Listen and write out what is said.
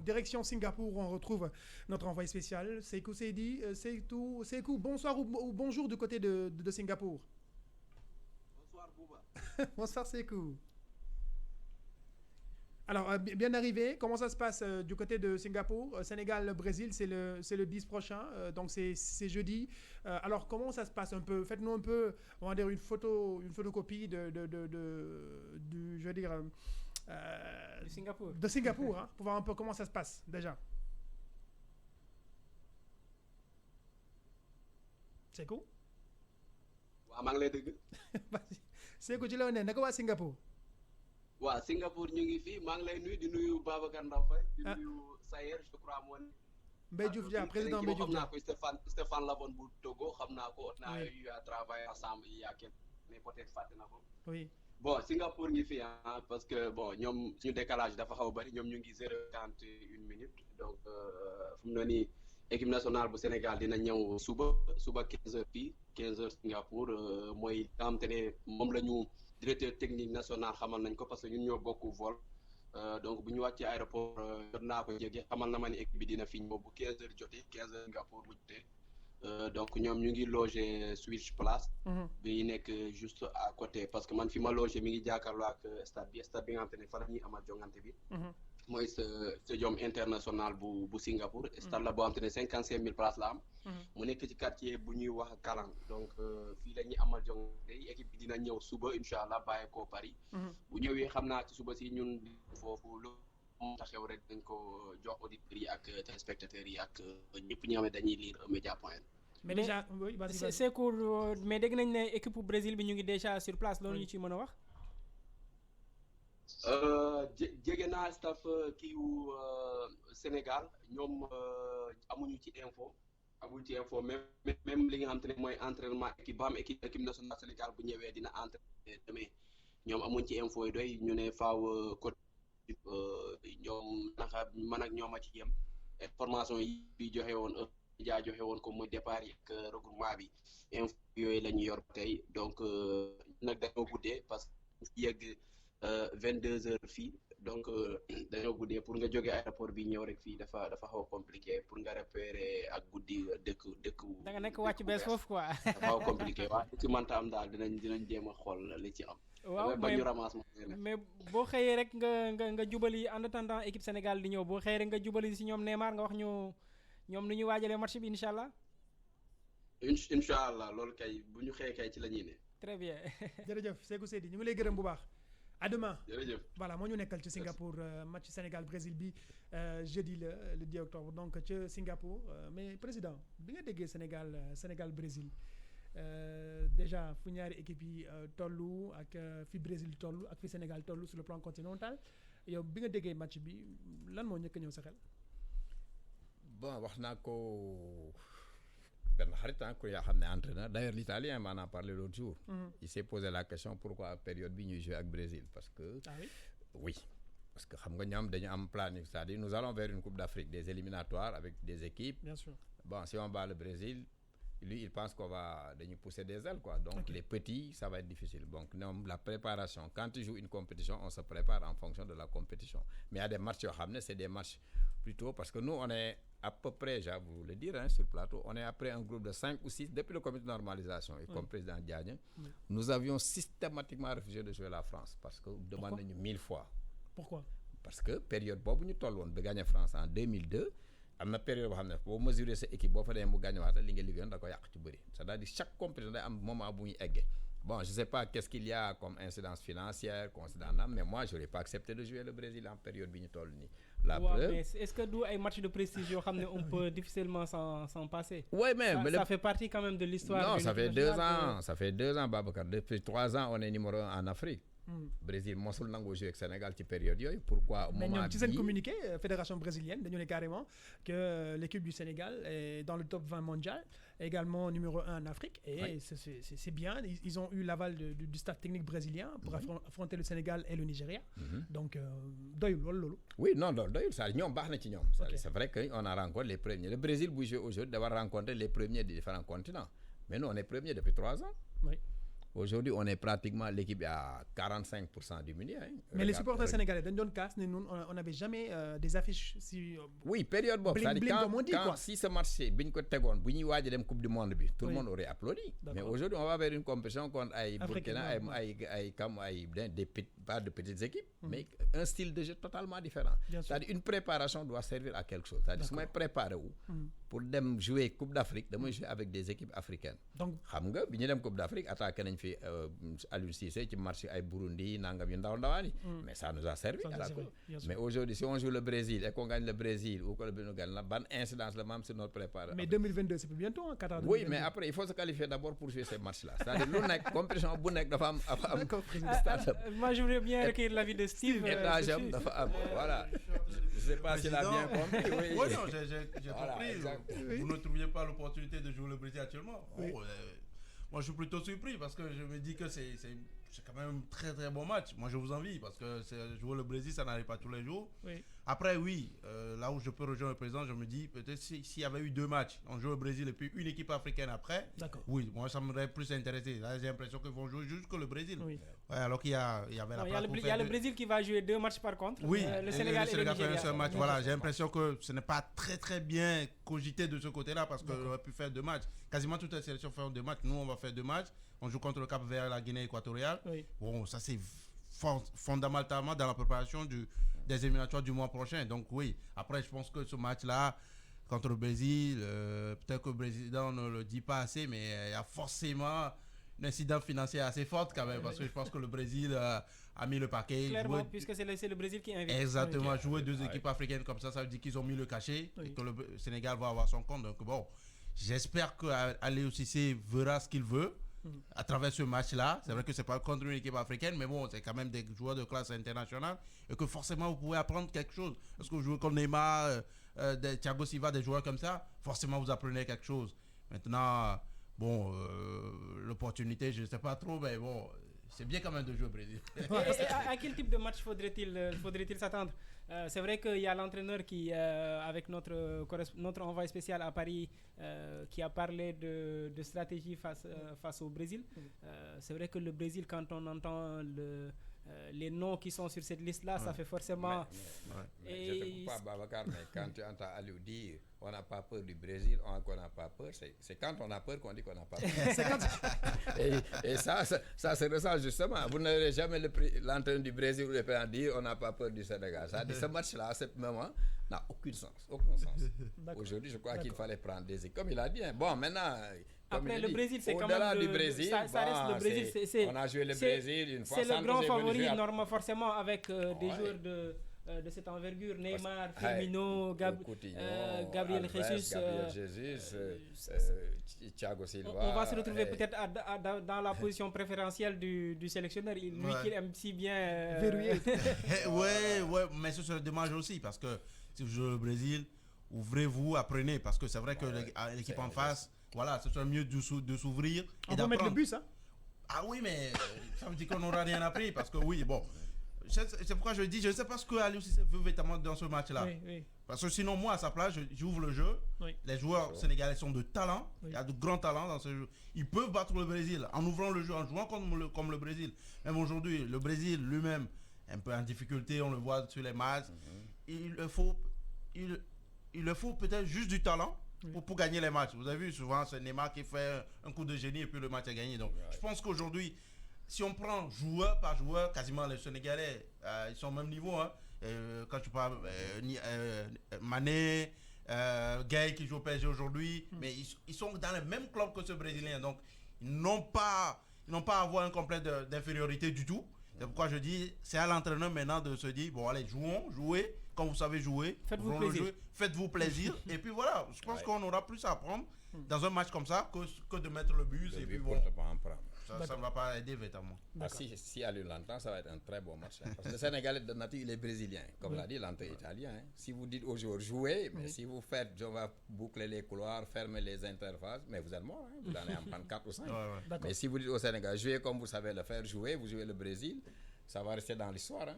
direction Singapour, on retrouve notre envoyé spécial, Sékou Seydi. Sékou, bonsoir ou bonjour du côté de Singapour. Bonsoir Bouba. Bonsoir Sékou. Alors, bien arrivé, comment ça se passe du côté de Singapour? Sénégal-Brésil, c'est le 10 prochain, donc c'est jeudi. Alors, comment ça se passe un peu? Faites-nous un peu, on va dire, une photocopie du, je veux dire... de Singapour. De Singapour, hein, pour voir un peu comment ça se passe, déjà. Sékou? waaw maa ngi lay dégg. Sékou ci la ne naka waa Singapour. waaw Singapour ñu ngi fii maa ngi lay nuyu di nuyu Babacar Ndaw Faye di nuyu Sayer je crois moo ne. Mbaye Diouf Dia président Mbaye Diouf Dia xam naa ko Stéphane Labonne bu Togo xam naa ko. on a eu à travailler ensemble il y a quelques mais peut-être fàtte na ko. oui. bon Singapour ngi fii parce que bon ñoom suñu décalage dafa xaw a bëri ñoom ñu ngi 0:41 donc fu mu ne nii équipe nationale bu Sénégal dina ñëw suba 15h fii 15h Singapour mooy nga xam te ne moom la ñu directeur technique national xamal nañ ko parce que ñun ñoo bokk vol donc bu ñu wàccee aéroport jot naa ko jege xamal na ma ni équipe bi dina fi ñëw bu 15h jotee 15h Singapour bu jotee donc ñoom ñu ngi logé Switch Place. bi nekk juste à côté parce que man fi ma logé mi ngi jàkkaarloo ak stade bi nga xam te ne fa la ñuy amal jongante bi. mooy stadium international bu Singapour. stade la boo xam te ne 55,000 places la am. mu nekk ci quartier bu ñuy wax Kalang donc fii la ñuy amal jongante yi équipe bi dina ñëw suba incha allah bàyyi ko Paris. bu ñëwee xam naa ci suba si ñun foofu lu mu taxew rek dañ ko jox auditeurs yi ak téléspectateurs yi ak ñëpp ñi nga xam ne dañuy lire Mediapoint. mais déjà oui Sékou mais dégg nañ ne équipe Brésil bi ñu ngi déjà sur place loolu ñu ci mën a wax. jege naa staff kiiwu Sénégal ñoom amuñu ci info même li nga xam te ne mooy entraînement équipe ba am équipe nationale Sénégal bu ñëwee dina entraîner demee ñoom amuñ ci info yi doy ñu ne faaw côté ñoom naka man ak ñoom a ci yem information yi joxe woon joxe woon ko mooy départ yi ak regroupement bi info yooyu la ñu yor tey donc nag dañoo guddee parce que yegg 22h fii donc dañoo guddee pour nga jógee aéroport bi ñëw rek fii dafa xaw a compliqué pour nga repérer ak guddi dëkk. da nga nekk wàcc bees foofu quoi. dafa xaw a compliqué waaw li ci mënta am daal dinañ jéem a xool li ci am. waaw mais boo xëyee rek nga jubali en attendant équipe Sénégal di ñëw boo xëyee rek nga jubali si ñoom Neymar nga wax ñu ñoom nu ñuy waajalee match bi incha allah. incha allah loolu kay bu ñu xëyee kay ci la ñuy ne. très bien. jërëjëf Sékou Seydi ñu ngi lay gërëm bu baax. à demain. jërëjëf voilà moo ñu nekkal ci Singapour match Sénégal Brésil bi jeudi le 10 octobre donc ca Singapour mais président bi nga déggee Sénégal Brésil déjà fu ñaari équipe yi tollu ak fi Brésil tollu ak fi Sénégal tollu sur le plan continental yow bi nga déggee match bi lan moo njëkk a ñëw sa xel. bon wax naa ko benn xarit ku yaa xam ne entraîneur d'ailleurs l'italien m'en a parlé l'autre jour. Il s'est posé la question pourquoi période bi ñuy jouer ak Brésil parce que. ah oui. oui parce que xam nga ñoom dañu am planning c'est-à-dire nous allons vers une coupe d'Afrique des éliminatoires avec des équipes. bien sûr bon si on bat le Brésil lui il pense qu'on va dañu pousser des ailes quoi donc les petits ça va être difficile donc ñoom la préparation quand tu joues une compétition on se prépare en fonction de la compétition mais il y a des matchs yoo xam ne c'est des matchs plutôt parce que nous on est à peu près je vais vous le dire sur le plateau on est après un groupe de 5 ou 6 depuis le comité de normalisation et comme président Diagne nous avions systématiquement refusé de jouer la France parce que demande nañu 1000 fois. Pourquoi? Parce que période boobu ñu toll woon ba gagné France en 2002 am na période boo xam ne boo mesurer sa équipe boo fa demee mu gagné waat li nga liggéeyoon da ko yàq ci bëri c'est-à-dire chaque compétition day am moment bu muy eggee bon je sais pas qu'est-ce qu'il y a comme incidence financière considérable mais moi j'aurais pas accepté de jouer le Brésil en période bi ñu toll nii. la preuve mais est-ce que du ay match de prestige yoo xam ne on peut difficilement s'en passer. ouais mais ça fait partie quand même de l'histoire. non ça fait 2 ans Babacar depuis 3 ans on est numéro 1 en Afrique. Brésil mosul nangoo jouer ak Sénégal ci période yooyu pourquoi. mais ñoom ci seen communiqué fédération brésilienne dañu ne carrément que l'équipe du Sénégal est dans le top 20 mondial également numéro 1 en Afrique et oui. c'est bien ils ont eu l'aval du staff technique brésilien pour affronter le Sénégal et le Nigeria. Donc doyul loolu. oui non doyul ça ñoom baax na ci ñoom. c'est vrai que on a rencontré les premiers le Brésil buy jouer aujourd'hui dafa rencontrer les premiers des différents continents mais nous on est premiers depuis 3 ans. oui. Aujourd'hui, on est pratiquement, l'équipe à 45% diminuée. Hein. Mais les supporters sénégalais, dans casse, on n'avait jamais des affiches si. Oui, période Bob. Si ce match, Coupe du Monde, tout le monde aurait applaudi. Mais aujourd'hui, on va vers une compétition contre Burkina, pas de petites équipes, mais un style de jeu totalement différent. C'est-à-dire une préparation doit servir à quelque chose. C'est-à-dire si je prépare pour jouer Coupe d'Afrique, je jouer avec des équipes africaines. Donc, Coupe d'Afrique, attaquer Aliou Cissé qui marche avec Burundi, Nangam Yondaondawani. Mais ça nous a servi à la Coupe. Mais aujourd'hui, si on joue le Brésil et qu'on gagne le Brésil ou qu'on gagne la bonne incidence le même sur notre préparation. Mais 2022, c'est plus bientôt, en Qatar. Oui, mais après, il faut se qualifier d'abord pour jouer ces matchs-là. C'est-à-dire, la compétition de femmes. Moi, je voudrais bien recueillir l'avis de Steve. Voilà. Je ne sais pas s'il a bien compris. Oui, non, j'ai compris. Vous ne trouviez pas l'opportunité de jouer le Brésil actuellement. Moi, je suis plutôt surpris parce que je me dis que c'est quand même un très très bon match. Moi, je vous envie parce que jouer le Brésil, ça n'arrive pas tous les jours. Oui. Après, là où je peux rejoindre le président, je me dis peut-être s'il y avait eu 2 matchs, on joue au Brésil et puis une équipe africaine après. Oui, moi, ça m'aurait plus intéressé. Là, j'ai l'impression qu'ils vont jouer juste que le Brésil. Oui. Ouais, alors qu'il y avait la place Il y a le Brésil qui va jouer 2 matchs par contre. Oui, le Sénégal et le Nigeria. Un seul match. Voilà, j'ai l'impression que ce n'est pas très très bien cogité de ce côté-là parce qu'on aurait pu faire 2 matchs. Quasiment toutes les sélections font 2 matchs. Nous, on va faire 2 matchs. On joue contre le Cap-Vert et la Guinée équatoriale. Oui. Bon, ça c'est fondamentalement dans la préparation des éliminatoires du mois prochain. Donc oui, après je pense que ce match-là contre le Brésil, peut-être que le président ne le dit pas assez, mais il y a forcément une incidence financière assez forte quand même, parce que je pense que le Brésil a mis le paquet. Clairement, puisque c'est le Brésil qui invite. Exactement, jouer 2 équipes africaines comme ça veut dire qu'ils ont mis le cachet et que le Sénégal va avoir son compte. Donc bon, j'espère qu'Aliou Cissé verra ce qu'il veut à travers ce match-là. C'est vrai que c'est pas contre une équipe africaine, mais bon, c'est quand même des joueurs de classe internationale et que forcément vous pouvez apprendre quelque chose. Parce que vous jouez comme Neymar, Thiago Silva, des joueurs comme ça, forcément vous apprenez quelque chose. Maintenant, bon, l'opportunité, je ne sais pas trop, mais bon, c'est bien quand même de jouer au Brésil. À quel type de match faudrait-il s'attendre? C'est vrai qu'il y a l'entraîneur qui, avec notre envoyé spécial à Paris, qui a parlé de stratégie face au Brésil. C'est vrai que le Brésil, quand on entend les noms qui sont sur cette liste-là, ça fait forcément... Mais je ne te coupe pas, Babacar, mais quand tu entends Aliou dire on n'a pas peur du Brésil, qu'on n'a pas peur, c'est quand on a peur qu'on dit qu'on n'a pas peur. et ça se ressent justement. Vous n'aurez jamais l'entraîneur du Brésil ou le président dire on n'a pas peur du Sénégal. Ça dit, ce match-là, à ce moment, n'a aucun sens. Aujourd'hui, je crois qu'il fallait prendre des équipes. Comme il a dit, bon, maintenant... Après le Brésil, c'est quand même du Brésil, ça reste le Brésil. On a joué le Brésil une fois. C'est le grand favori, normalement, forcément, avec des joueurs de cette envergure, Neymar, Firmino, Gabriel Jesus, Thiago Silva. On va se retrouver peut-être dans la position préférentielle du sélectionneur, lui qui aime si bien verrouiller. Ouais, mais ce serait dommage aussi parce que si vous jouez le Brésil, ouvrez-vous, apprenez parce que c'est vrai que l'équipe en face, voilà, ce serait mieux de s'ouvrir et d'apprendre. On peut mettre le but, ça? Ah oui, mais ça veut dire qu'on n'aura rien appris parce que oui, bon. C'est pourquoi je dis, je ne sais pas ce que Aliou Cissé veut véritablement dans ce match-là. Oui. Parce que sinon, moi, à sa place, j'ouvre le jeu. Oui. Les joueurs sénégalais sont de talent. Oui. Il y a de grands talents dans ce jeu. Ils peuvent battre le Brésil en ouvrant le jeu, en jouant comme le Brésil. Même aujourd'hui, le Brésil lui-même, un peu en difficulté, on le voit sur les matchs. Il le faut peut-être juste du talent pour gagner les matchs. Vous avez vu, souvent, c'est Neymar qui fait un coup de génie et puis le match est gagné. Donc, je pense qu'aujourd'hui, si on prend joueur par joueur, quasiment les Sénégalais, ils sont au même niveau. Hein. Quand tu parles Mané, Gay qui joue au PSG aujourd'hui, mais ils sont dans le même club que ce Brésilien. Donc, ils n'ont pas à avoir un complexe d'infériorité du tout. C'est pourquoi je dis, c'est à l'entraîneur maintenant de se dire, bon allez, jouez, quand vous savez jouer, faites-vous plaisir. Et puis voilà, je pense qu'on aura plus à apprendre dans un match comme ça que de mettre le but. Et puis bon, ça ne va pas aider véritablement. Si Aliou l'entend, ça va être un très bon match. Hein, parce que le Sénégalais de nature, il est brésilien. Comme l'a dit l'entraîneur italien. Hein. Si vous dites aux joueurs jouez, mais si vous faites, on va boucler les couloirs, fermer les interfaces, mais vous êtes mort. Hein, vous allez en prendre 4 ou 5. Mais si vous dites au Sénégal, jouez comme vous savez le faire, vous jouez le Brésil, ça va rester dans l'histoire. Hein.